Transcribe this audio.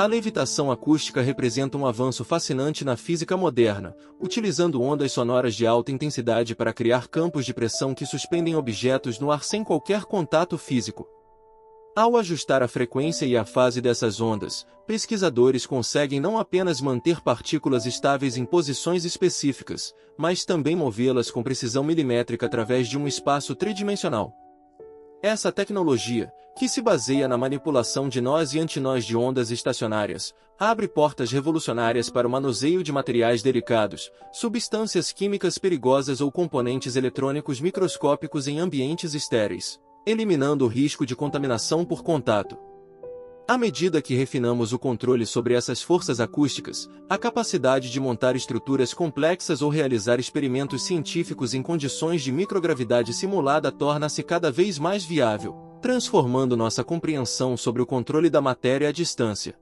A levitação acústica representa um avanço fascinante na física moderna, utilizando ondas sonoras de alta intensidade para criar campos de pressão que suspendem objetos no ar sem qualquer contato físico. Ao ajustar a frequência e a fase dessas ondas, pesquisadores conseguem não apenas manter partículas estáveis em posições específicas, mas também movê-las com precisão milimétrica através de um espaço tridimensional. Essa tecnologia, que se baseia na manipulação de nós e antinós de ondas estacionárias, abre portas revolucionárias para o manuseio de materiais delicados, substâncias químicas perigosas ou componentes eletrônicos microscópicos em ambientes estéreis, eliminando o risco de contaminação por contato. À medida que refinamos o controle sobre essas forças acústicas, a capacidade de montar estruturas complexas ou realizar experimentos científicos em condições de microgravidade simulada torna-se cada vez mais viável, transformando nossa compreensão sobre o controle da matéria à distância.